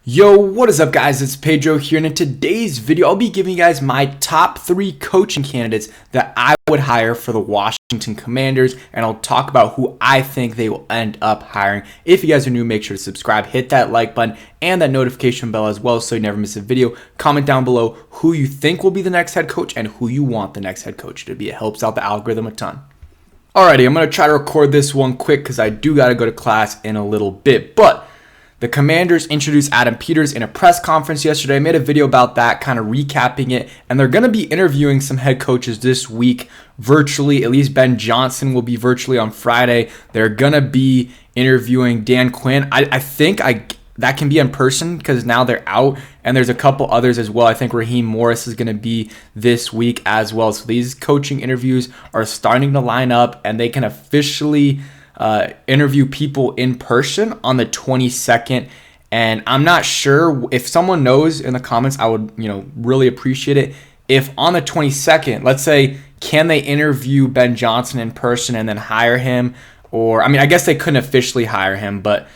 Yo, what is up guys? It's Pedro here, and in today's video, I'll be giving you guys my top 3 coaching candidates that I would hire for the Washington Commanders, and I'll talk about who I think they will end up hiring. If you guys are new, make sure to subscribe, hit that like button, and that notification bell as well so you never miss a video. Comment down below who you think will be the next head coach and who you want the next head coach to be. It helps out the algorithm a ton. Alrighty, I'm going to try to record this one quick because I do got to go to class in a little bit, but the Commanders introduced Adam Peters in a press conference yesterday. I made a video about that, kind of recapping it, and they're going to be interviewing some head coaches this week virtually. At least Ben Johnson will be virtually on Friday. They're going to be interviewing Dan Quinn. I think that can be in person because now they're out, and there's a couple others as well. I think Raheem Morris is going to be this week as well. So these coaching interviews are starting to line up, and they can officially interview people in person on the 22nd, and I'm not sure if someone knows in the comments. I would really appreciate it if on the 22nd, let's say, can they interview Ben Johnson in person and then hire him? Or I guess they couldn't officially hire him, but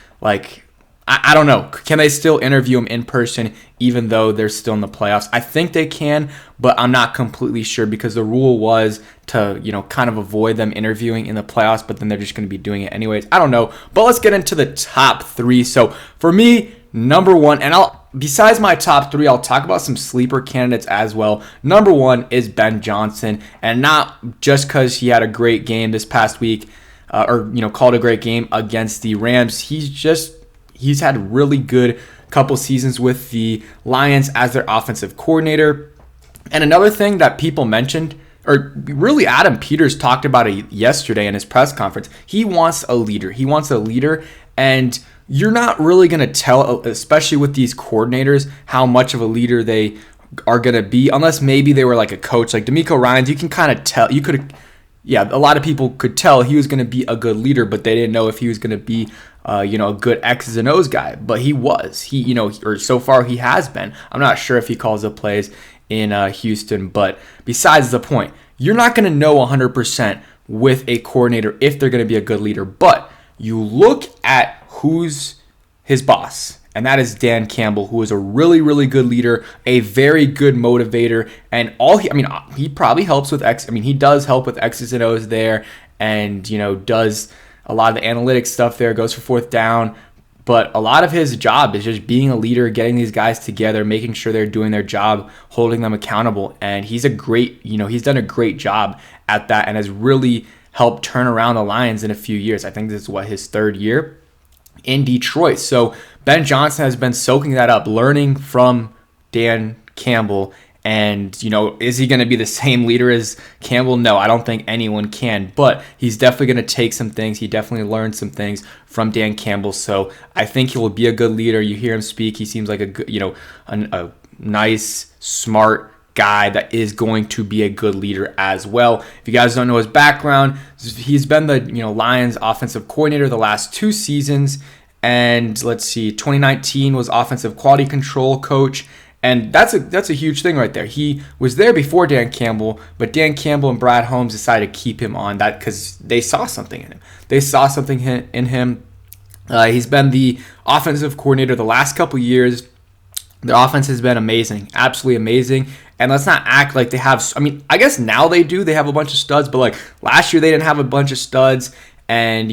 I don't know. Can they still interview him in person even though they're still in the playoffs? I think they can, but I'm not completely sure because the rule was to, kind of avoid them interviewing in the playoffs, but then they're just going to be doing it anyways. I don't know, but let's get into the top 3. So for me, number 1, and besides my top 3, I'll talk about some sleeper candidates as well. Number 1 is Ben Johnson, and not just because he had a great game this past week, or called a great game against the Rams. He's had really good couple seasons with the Lions as their offensive coordinator. And another thing that people mentioned, or really Adam Peters talked about it yesterday in his press conference, he wants a leader. He wants a leader, and you're not really going to tell, especially with these coordinators, how much of a leader they are going to be, unless maybe they were like a coach. Like DeMeco Ryans, you can kind of tell. A lot of people could tell he was going to be a good leader, but they didn't know if he was going to be a good X's and O's guy, but he was. Or so far he has been. I'm not sure if he calls the plays in Houston, but besides the point, you're not going to know 100% with a coordinator if they're going to be a good leader, but you look at who's his boss, and that is Dan Campbell, who is a really, really good leader, a very good motivator, and he probably helps with he does help with X's and O's there, and does a lot of the analytics stuff there, goes for fourth down. But a lot of his job is just being a leader, getting these guys together, making sure they're doing their job, holding them accountable. And he's he's done a great job at that and has really helped turn around the Lions in a few years. I think this is his 3rd year in Detroit. So Ben Johnson has been soaking that up, learning from Dan Campbell. And, is he going to be the same leader as Campbell? No, I don't think anyone can. But he's definitely going to take some things. He definitely learned some things from Dan Campbell. So I think he will be a good leader. You hear him speak. He seems like a good, a nice, smart guy that is going to be a good leader as well. If you guys don't know his background, he's been the Lions offensive coordinator the last 2 seasons. And let's see, 2019 was offensive quality control coach. And that's a huge thing right there. He was there before Dan Campbell, but Dan Campbell and Brad Holmes decided to keep him on that because they saw something in him. They saw something in him. He's been the offensive coordinator the last couple years. Their offense has been amazing, absolutely amazing. And let's not act like they have. I guess now they do. They have a bunch of studs, but last year they didn't have a bunch of studs, and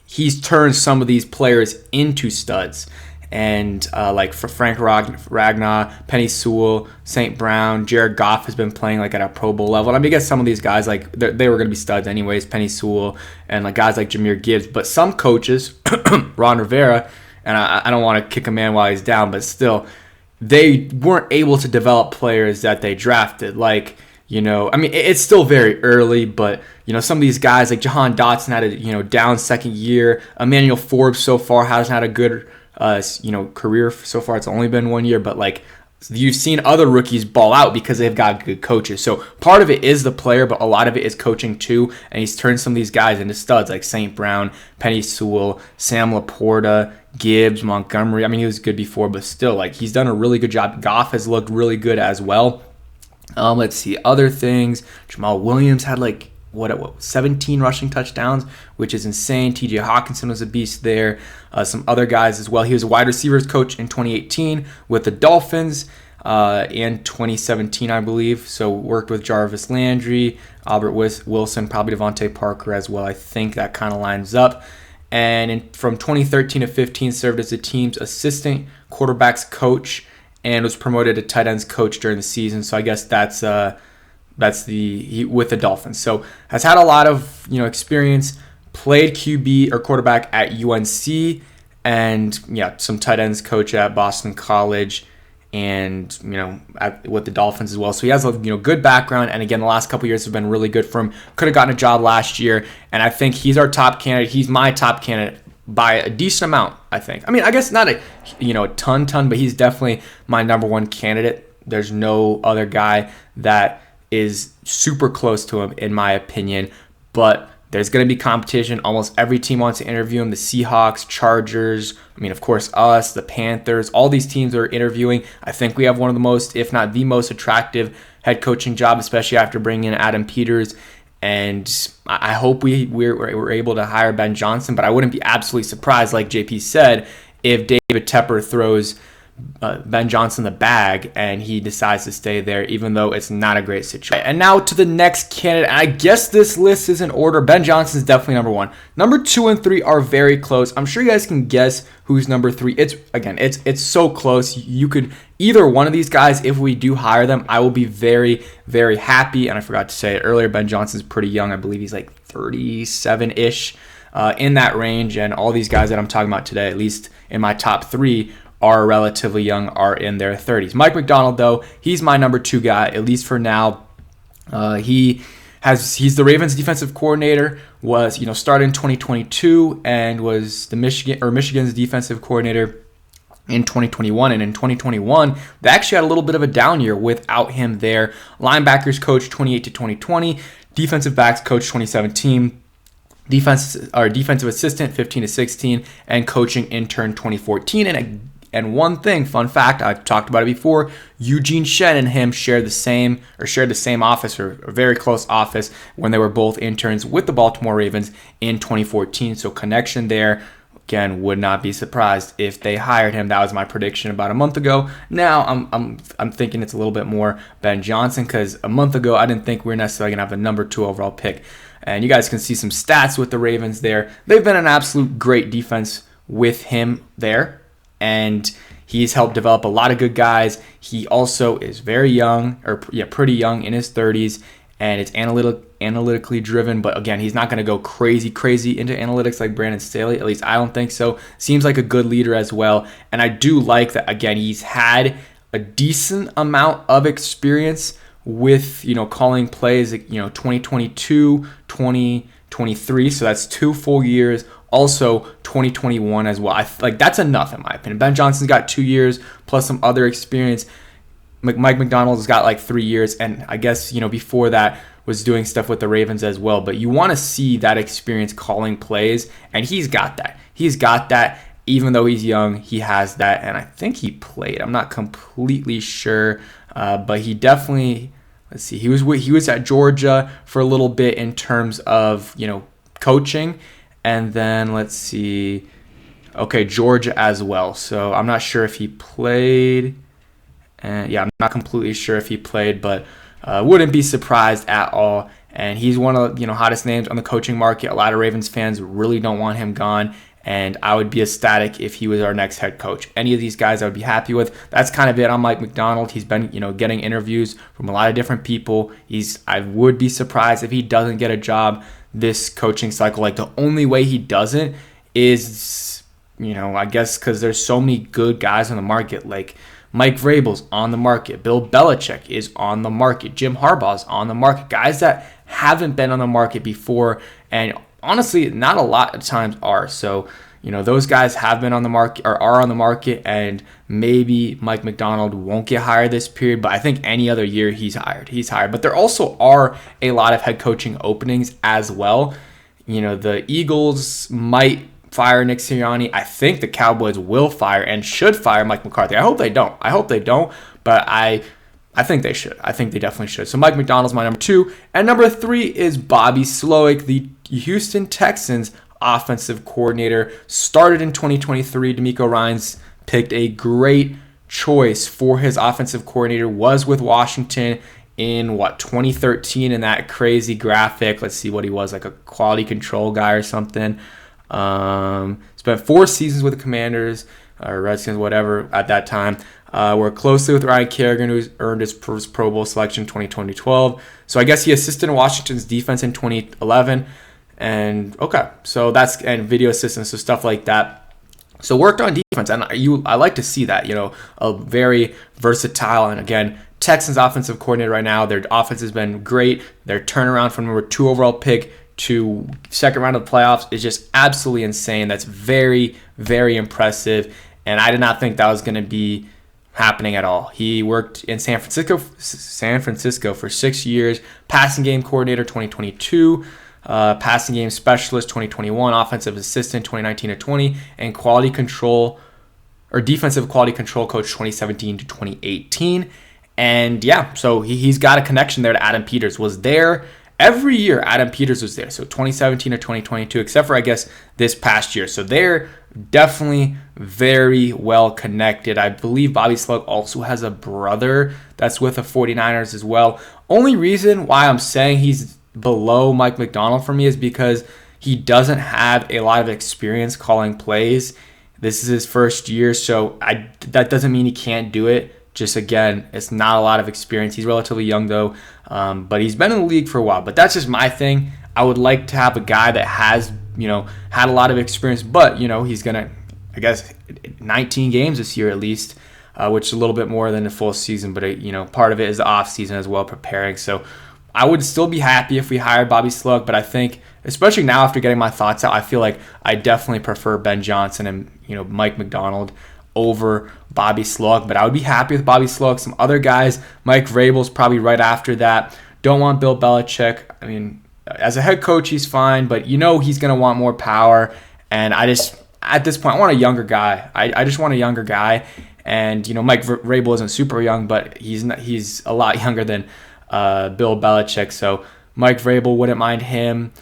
he's turned some of these players into studs. And for Frank Ragnar, Penny Sewell, St. Brown, Jared Goff has been playing at a Pro Bowl level. And I guess some of these guys they were going to be studs anyways, Penny Sewell and guys like Jahmyr Gibbs. But some coaches, Ron Rivera, and I don't want to kick a man while he's down, but still, they weren't able to develop players that they drafted. It's still very early, but some of these guys like Jahan Dotson had a down 2nd year. Emmanuel Forbes so far hasn't had a good career so far. It's only been 1 year, but you've seen other rookies ball out because they've got good coaches. So part of it is the player, but a lot of it is coaching too. And he's turned some of these guys into studs like St. Brown, Penny Sewell, Sam Laporta, Gibbs, Montgomery. He was good before, but still, he's done a really good job. Goff has looked really good as well. Let's see other things. Jamal Williams had what 17 rushing touchdowns, which is insane. TJ Hawkinson was a beast there. Some other guys as well. He was a wide receivers coach in 2018 with the Dolphins and 2017, I believe. So worked with Jarvis Landry, Albert Wilson, probably Devontae Parker as well. I think that kind of lines up. And from 2013 to 15, served as the team's assistant quarterbacks coach and was promoted to tight ends coach during the season. So I guess that's with the Dolphins. So has had a lot of experience. Played QB or quarterback at UNC, and some tight ends coach at Boston College, and with the Dolphins as well. So he has a good background, and again, the last couple years have been really good for him. Could have gotten a job last year, and I think he's our top candidate. He's my top candidate by a decent amount, I think. I mean, I guess not a ton, but he's definitely my number one candidate. There's no other guy that is super close to him, in my opinion, but there's going to be competition. Almost every team wants to interview him. The Seahawks, Chargers, of course, us, the Panthers, all these teams are interviewing. I think we have one of the most, if not the most attractive head coaching job, especially after bringing in Adam Peters. And I hope we're able to hire Ben Johnson, but I wouldn't be absolutely surprised, like JP said, if David Tepper throws Ben Johnson the bag and he decides to stay there, even though it's not a great situation. And now to the next candidate. I guess this list is in order. Ben Johnson is definitely number one. Number 2 and 3 are very close. I'm sure you guys can guess who's number 3. It's so close. You could either one of these guys. If we do hire them, I will be very, very happy. And I forgot to say it earlier, Ben Johnson's pretty young. I believe he's like 37-ish, in that range. And all these guys that I'm talking about today, at least in my top 3, are relatively young, are in their 30s. Mike McDonald, though, he's my number 2 guy, at least for now. He's the Ravens defensive coordinator, was started in 2022 and was the Michigan's defensive coordinator in 2021. And in 2021, they actually had a little bit of a down year without him there. Linebackers coach 2018 to 2020, defensive backs coach 2017. Defensive assistant 15 to 16, and coaching intern 2014. And one thing, fun fact, I've talked about it before, Eugene Shen and him shared the same office, or a very close office, when they were both interns with the Baltimore Ravens in 2014. So connection there. Again, would not be surprised if they hired him. That was my prediction about a month ago. Now I'm thinking it's a little bit more Ben Johnson, because a month ago I didn't think we were necessarily gonna have the number 2 overall pick. And you guys can see some stats with the Ravens there. They've been an absolute great defense with him there, and he's helped develop a lot of good guys. He also is very young, pretty young, in his 30s, and it's analytically driven. But again, he's not going to go crazy into analytics like Brandon Staley. At least I don't think so. Seems like a good leader as well. And I do like that, again, he's had a decent amount of experience with calling plays, 2022, 2023. So that's 2 full years. Also 2021 as well. That's enough in my opinion. Ben Johnson's got 2 years plus some other experience. Mike McDonald's got like 3 years, and I guess before that was doing stuff with the Ravens as well. But you want to see that experience calling plays, and he's got that. Even though he's young, he has that, and I think he played. I'm not completely sure, but he definitely. Let's see. He was at Georgia for a little bit in terms of coaching. And then let's see. Okay, Georgia as well. So I'm not sure if he played. And I'm not completely sure if he played, but wouldn't be surprised at all. And he's one of the hottest names on the coaching market. A lot of Ravens fans really don't want him gone, and I would be ecstatic if he was our next head coach. Any of these guys I would be happy with. That's kind of it on Mike McDonald. He's been getting interviews from a lot of different people. I would be surprised if he doesn't get a job this coaching cycle. Like, the only way he doesn't is, I guess because there's so many good guys on the market. Like Mike Vrabel's on the market. Bill Belichick is on the market. Jim Harbaugh's on the market. Guys that haven't been on the market before, and honestly, not a lot of times are. So, those guys have been on the market, or are on the market, and maybe Mike McDonald won't get hired this period, but I think any other year he's hired. But there also are a lot of head coaching openings as well. The Eagles might fire Nick Sirianni. I think the Cowboys will fire and should fire Mike McCarthy. I hope they don't. But I I think they should. I think they definitely should. So Mike McDonald's my number 2. And number 3 is Bobby Slowick, the Houston Texans offensive coordinator. Started in 2023. DeMeco Ryans picked a great choice for his offensive coordinator. Was with Washington in 2013 in that crazy graphic. Let's see what he was, like a quality control guy or something. Spent 4 seasons with the Commanders or Redskins, whatever, at that time. Worked closely with Ryan Kerrigan, who earned his first Pro Bowl selection in 2012. So I guess he assisted Washington's defense in 2011. And and video assistance, so stuff like that. So worked on defense, and I like to see that, a very versatile, and again, Texans offensive coordinator right now. Their offense has been great. Their turnaround from number 2 overall pick to second round of the playoffs is just absolutely insane. That's very, very impressive, and I did not think that was going to be happening at all. He worked in San Francisco for 6 years, passing game coordinator 2022, passing game specialist 2021, offensive assistant 2019 to 20, and defensive quality control coach 2017 to 2018. And yeah, so he's got a connection there to Adam Peters. Was there every year. Adam Peters was there, so 2017 to 2022, except for I guess this past year. So they're definitely very well connected. I believe Bobby Slowick also has a brother that's with the 49ers as well. Only reason why I'm saying he's below Mike McDonald for me is because he doesn't have a lot of experience calling plays. This is his first year, so that doesn't mean he can't do it. Just again, it's not a lot of experience. He's relatively young though, but he's been in the league for a while. But that's just my thing. I would like to have a guy that has, had a lot of experience, but, he's going to, I guess, 19 games this year at least, which is a little bit more than a full season. But, part of it is the off season as well, preparing. So I would still be happy if we hired Bobby Slowick, but I think, especially now after getting my thoughts out, I feel like I definitely prefer Ben Johnson and, Mike McDonald over Bobby Slowick. But I would be happy with Bobby Slowick. Some other guys, Mike Vrabel's probably right after that. Don't want Bill Belichick. I mean, as a head coach, he's fine, but he's going to want more power. And at this point, I want a younger guy. I just want a younger guy. And, Mike Vrabel isn't super young, but he's a lot younger than Bill Belichick. So Mike Vrabel, wouldn't mind him.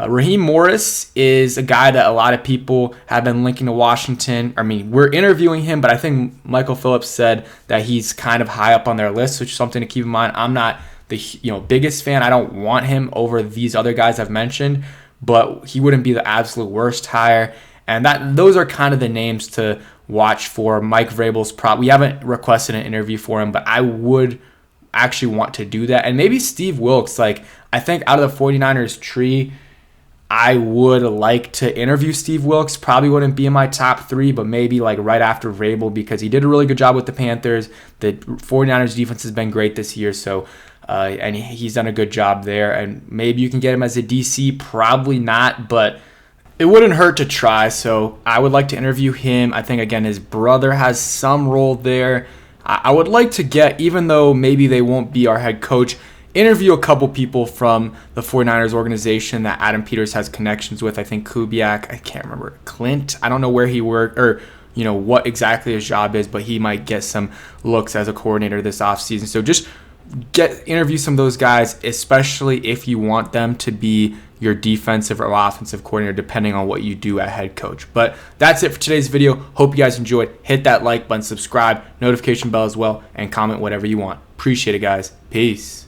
Raheem Morris is a guy that a lot of people have been linking to Washington. I mean, we're interviewing him, but I think Michael Phillips said that he's kind of high up on their list, which is something to keep in mind. I'm not the biggest fan. I don't want him over these other guys I've mentioned, but he wouldn't be the absolute worst hire. And those are kind of the names to watch for. Mike Vrabel's we haven't requested an interview for him, but I would actually want to do that. And maybe Steve Wilks. I think out of the 49ers tree, I would like to interview Steve Wilks. Probably wouldn't be in my top 3, but maybe right after Vrabel, because he did a really good job with the Panthers. The 49ers defense has been great this year, so and he's done a good job there. And maybe you can get him as a DC. Probably not, but it wouldn't hurt to try. So I would like to interview him. I think, again, his brother has some role there. I would like to get, even though maybe they won't be our head coach, interview a couple people from the 49ers organization that Adam Peters has connections with. I think Kubiak, I can't remember, Clint, I don't know where he worked or, what exactly his job is, but he might get some looks as a coordinator this offseason. So just interview some of those guys, especially if you want them to be your defensive or offensive coordinator, depending on what you do at head coach. But that's it for today's video. Hope you guys enjoyed. Hit that like button, subscribe, notification bell as well, and comment whatever you want. Appreciate it, guys. Peace.